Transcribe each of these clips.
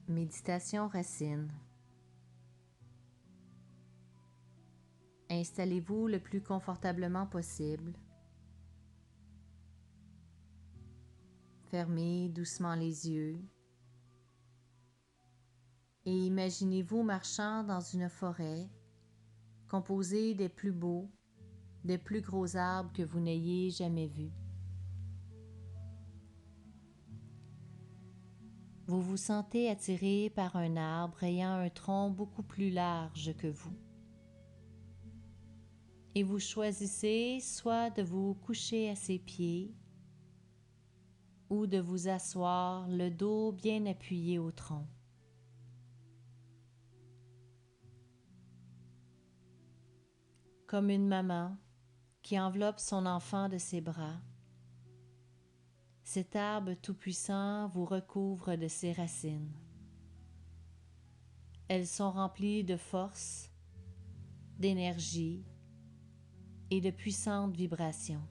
Méditation racine. Installez-vous le plus confortablement possible. Fermez doucement les yeux et imaginez-vous marchant dans une forêt composée des plus beaux, des plus gros arbres que vous n'ayez jamais vus. Vous vous sentez attiré par un arbre ayant un tronc beaucoup plus large que vous. Et vous choisissez soit de vous coucher à ses pieds ou de vous asseoir le dos bien appuyé au tronc. Comme une maman qui enveloppe son enfant de ses bras, cet arbre tout-puissant vous recouvre de ses racines. Elles sont remplies de force, d'énergie et de puissantes vibrations.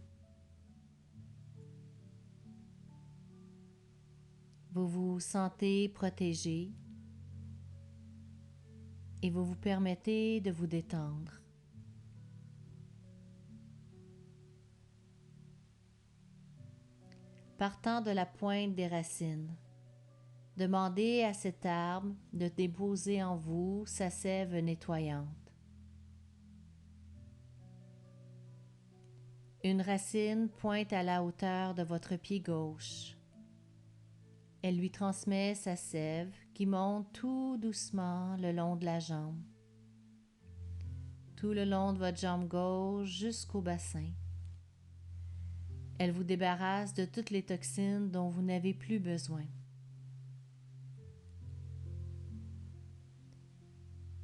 Vous vous sentez protégé et vous vous permettez de vous détendre. Partant de la pointe des racines, demandez à cet arbre de déposer en vous sa sève nettoyante. Une racine pointe à la hauteur de votre pied gauche. Elle lui transmet sa sève qui monte tout doucement le long de la jambe, tout le long de votre jambe gauche jusqu'au bassin. Elle vous débarrasse de toutes les toxines dont vous n'avez plus besoin.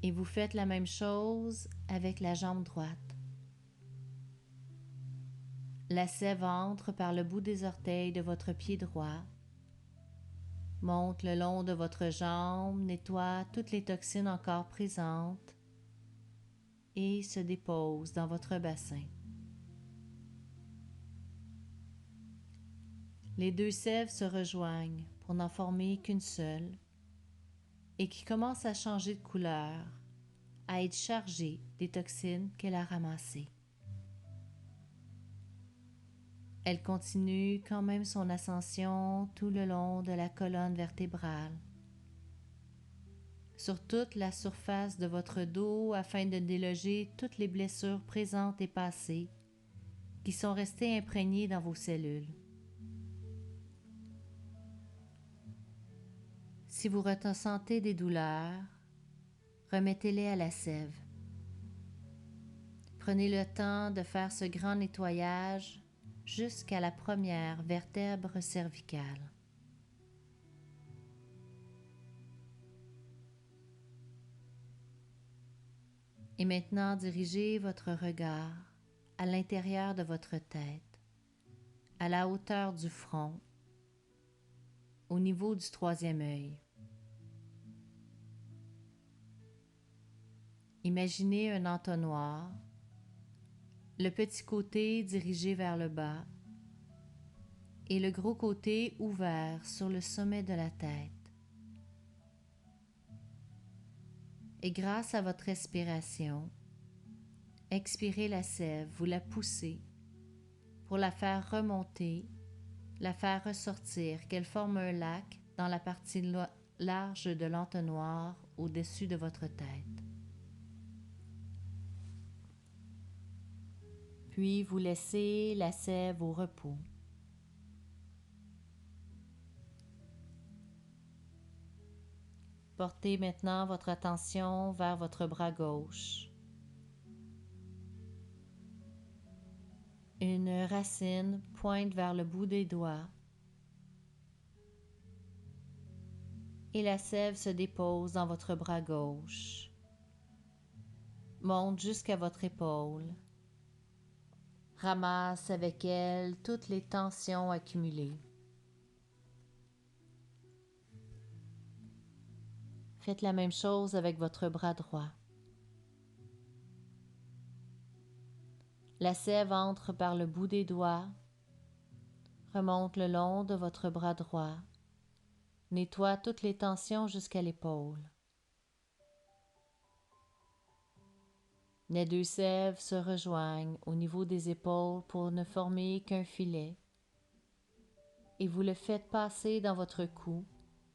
Et vous faites la même chose avec la jambe droite. La sève entre par le bout des orteils de votre pied droit, monte le long de votre jambe, nettoie toutes les toxines encore présentes et se dépose dans votre bassin. Les deux sèves se rejoignent pour n'en former qu'une seule et qui commence à changer de couleur, à être chargée des toxines qu'elle a ramassées. Elle continue quand même son ascension tout le long de la colonne vertébrale, sur toute la surface de votre dos afin de déloger toutes les blessures présentes et passées qui sont restées imprégnées dans vos cellules. Si vous ressentez des douleurs, remettez-les à la sève. Prenez le temps de faire ce grand nettoyage jusqu'à la première vertèbre cervicale. Et maintenant, dirigez votre regard à l'intérieur de votre tête, à la hauteur du front, au niveau du troisième œil. Imaginez un entonnoir, le petit côté dirigé vers le bas et le gros côté ouvert sur le sommet de la tête. Et grâce à votre respiration, expirez la sève, vous la poussez pour la faire remonter, la faire ressortir, qu'elle forme un lac dans la partie large de l'entonnoir au-dessus de votre tête. Puis vous laissez la sève au repos. Portez maintenant votre attention vers votre bras gauche. Une racine pointe vers le bout des doigts et la sève se dépose dans votre bras gauche. Monte jusqu'à votre épaule. Ramasse avec elle toutes les tensions accumulées. Faites la même chose avec votre bras droit. La sève entre par le bout des doigts, remonte le long de votre bras droit, nettoie toutes les tensions jusqu'à l'épaule. Les deux sèves se rejoignent au niveau des épaules pour ne former qu'un filet et vous le faites passer dans votre cou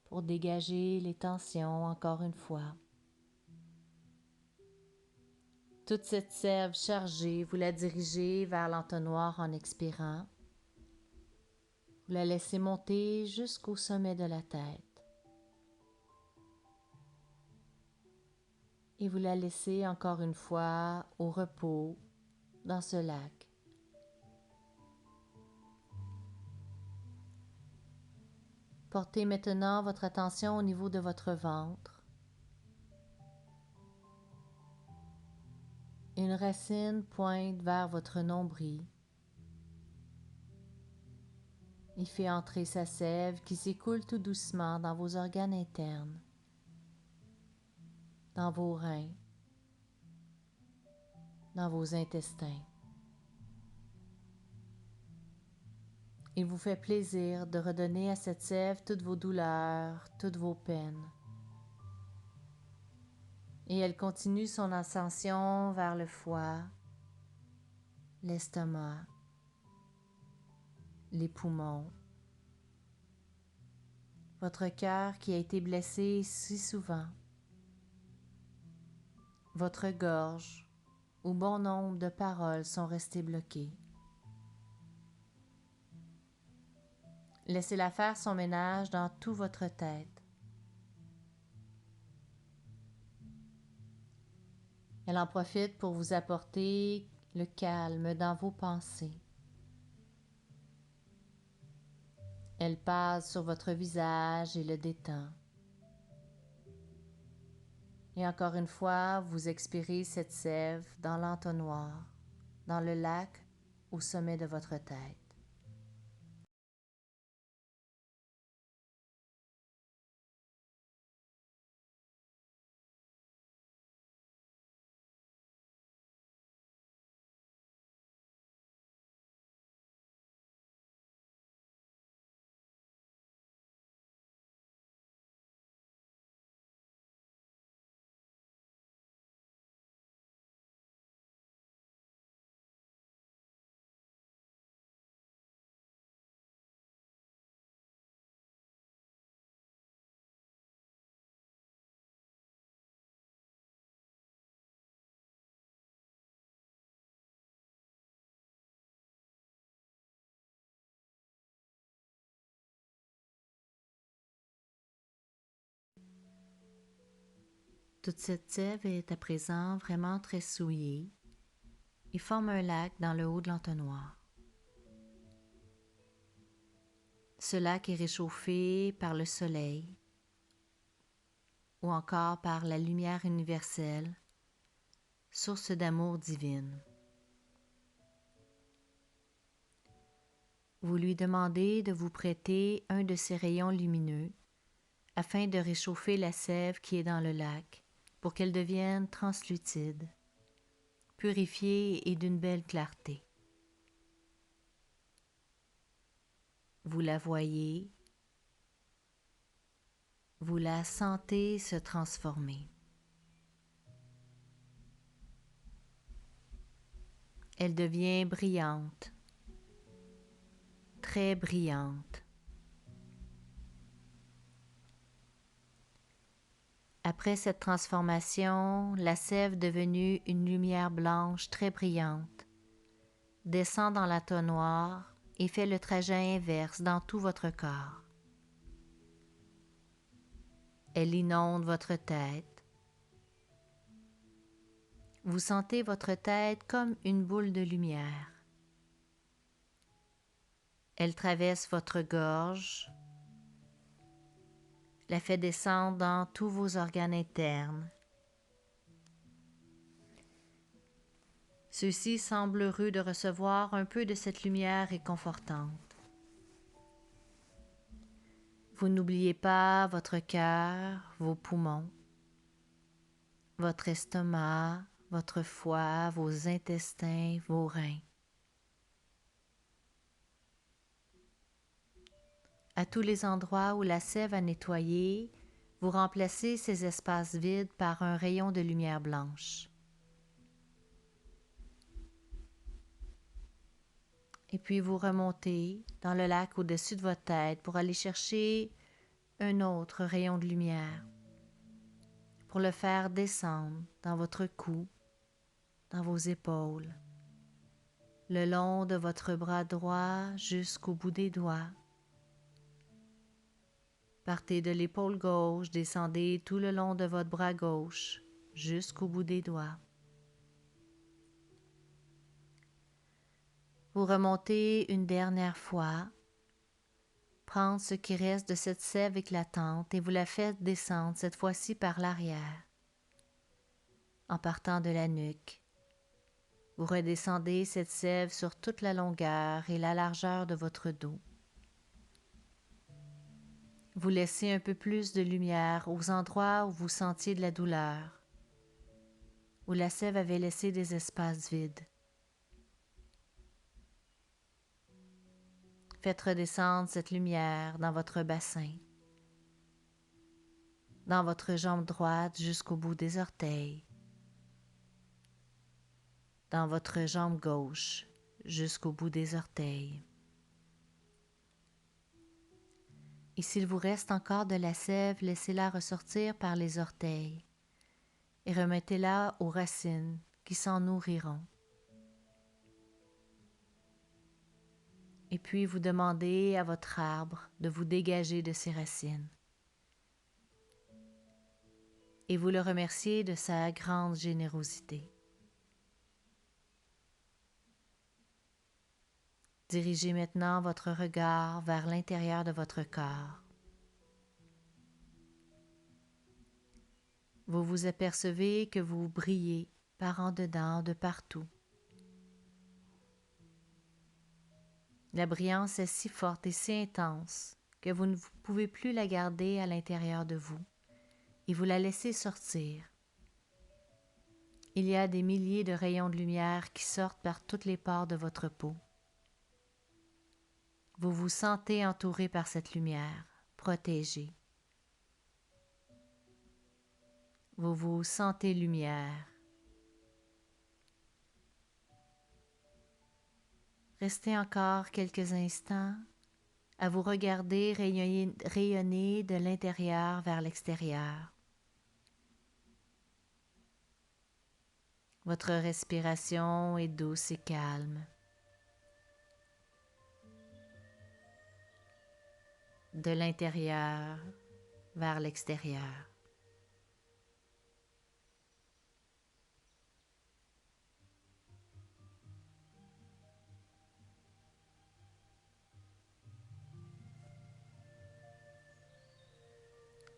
pour dégager les tensions encore une fois. Toute cette sève chargée, vous la dirigez vers l'entonnoir en expirant. Vous la laissez monter jusqu'au sommet de la tête. Et vous la laissez encore une fois au repos dans ce lac. Portez maintenant votre attention au niveau de votre ventre. Une racine pointe vers votre nombril. Il fait entrer sa sève qui s'écoule tout doucement dans vos organes internes, dans vos reins, dans vos intestins. Il vous fait plaisir de redonner à cette sève toutes vos douleurs, toutes vos peines. Et elle continue son ascension vers le foie, l'estomac, les poumons, votre cœur qui a été blessé si souvent, votre gorge où bon nombre de paroles sont restées bloquées. Laissez-la faire son ménage dans toute votre tête. Elle en profite pour vous apporter le calme dans vos pensées. Elle passe sur votre visage et le détend. Et encore une fois, vous expirez cette sève dans l'entonnoir, dans le lac au sommet de votre tête. Toute cette sève est à présent vraiment très souillée et forme un lac dans le haut de l'entonnoir. Ce lac est réchauffé par le soleil ou encore par la lumière universelle, source d'amour divine. Vous lui demandez de vous prêter un de ses rayons lumineux afin de réchauffer la sève qui est dans le lac pour qu'elle devienne translucide, purifiée et d'une belle clarté. Vous la voyez, vous la sentez se transformer. Elle devient brillante, très brillante. Après cette transformation, la sève devenue une lumière blanche très brillante descend dans l'entonnoir et fait le trajet inverse dans tout votre corps. Elle inonde votre tête. Vous sentez votre tête comme une boule de lumière. Elle traverse votre gorge, la fait descendre dans tous vos organes internes. Ceux-ci semblent heureux de recevoir un peu de cette lumière réconfortante. Vous n'oubliez pas votre cœur, vos poumons, votre estomac, votre foie, vos intestins, vos reins. À tous les endroits où la sève a nettoyé, vous remplacez ces espaces vides par un rayon de lumière blanche. Et puis vous remontez dans le lac au-dessus de votre tête pour aller chercher un autre rayon de lumière, pour le faire descendre dans votre cou, dans vos épaules, le long de votre bras droit jusqu'au bout des doigts. Partez de l'épaule gauche, descendez tout le long de votre bras gauche jusqu'au bout des doigts. Vous remontez une dernière fois, prendre ce qui reste de cette sève éclatante et vous la faites descendre cette fois-ci par l'arrière, en partant de la nuque. Vous redescendez cette sève sur toute la longueur et la largeur de votre dos. Vous laissez un peu plus de lumière aux endroits où vous sentiez de la douleur, où la sève avait laissé des espaces vides. Faites redescendre cette lumière dans votre bassin, dans votre jambe droite jusqu'au bout des orteils, dans votre jambe gauche jusqu'au bout des orteils. Et s'il vous reste encore de la sève, laissez-la ressortir par les orteils et remettez-la aux racines qui s'en nourriront. Et puis vous demandez à votre arbre de vous dégager de ses racines. Et vous le remerciez de sa grande générosité. Dirigez maintenant votre regard vers l'intérieur de votre corps. Vous vous apercevez que vous brillez par en dedans, de partout. La brillance est si forte et si intense que vous ne pouvez plus la garder à l'intérieur de vous et vous la laissez sortir. Il y a des milliers de rayons de lumière qui sortent par toutes les pores de votre peau. Vous vous sentez entouré par cette lumière, protégé. Vous vous sentez lumière. Restez encore quelques instants à vous regarder rayonner de l'intérieur vers l'extérieur. Votre respiration est douce et calme. De l'intérieur vers l'extérieur.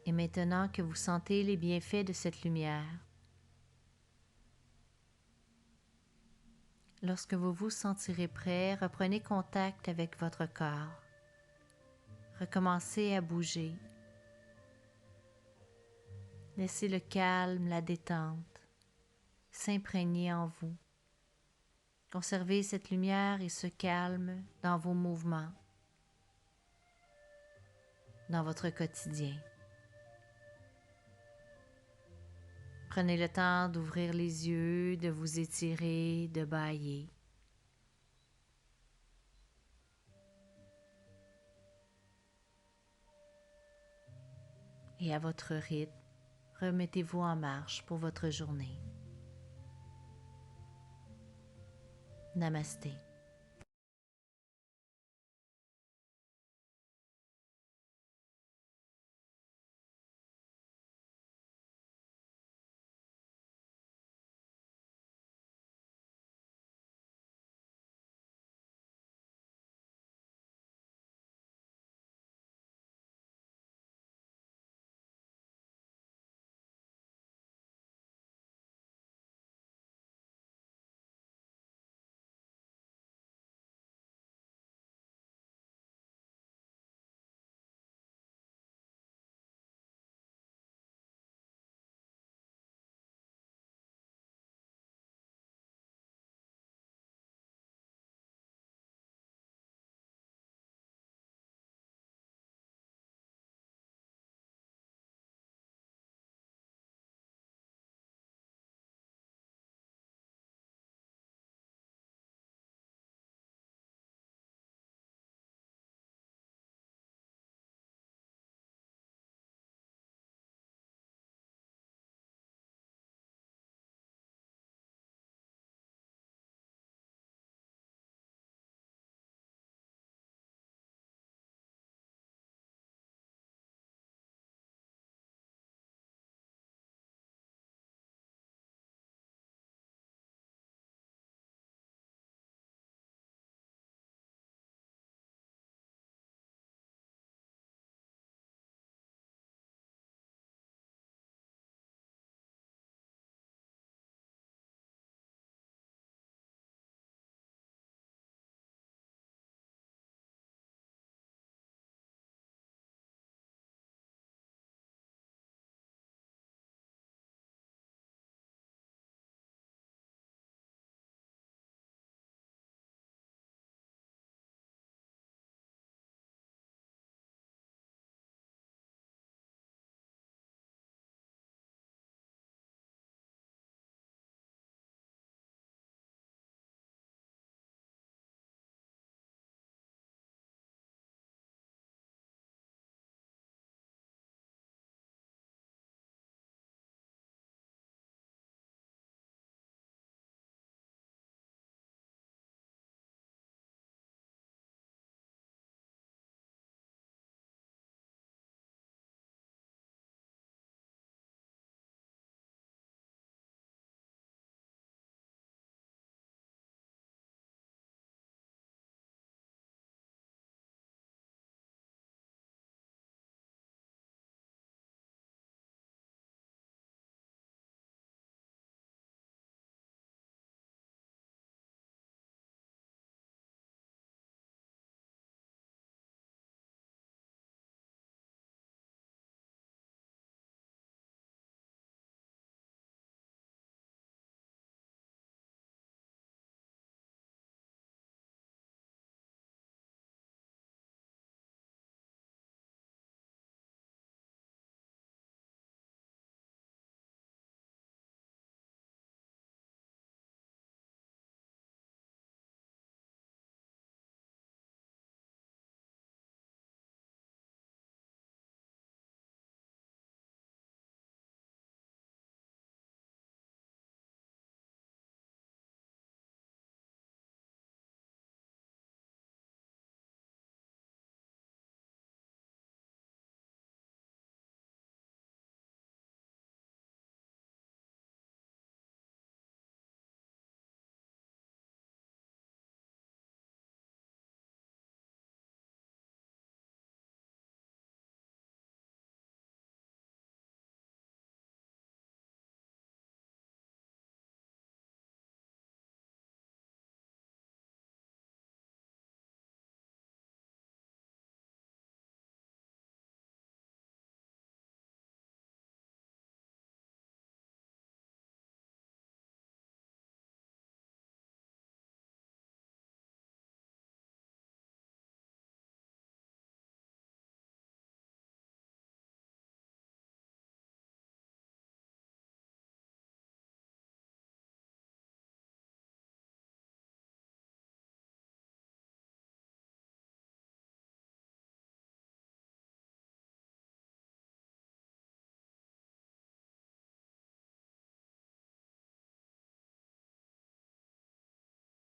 Et maintenant que vous sentez les bienfaits de cette lumière, lorsque vous vous sentirez prêt, reprenez contact avec votre corps. Recommencez à bouger. Laissez le calme, la détente s'imprégner en vous. Conservez cette lumière et ce calme dans vos mouvements, dans votre quotidien. Prenez le temps d'ouvrir les yeux, de vous étirer, de bâiller. Et à votre rythme, remettez-vous en marche pour votre journée. Namasté.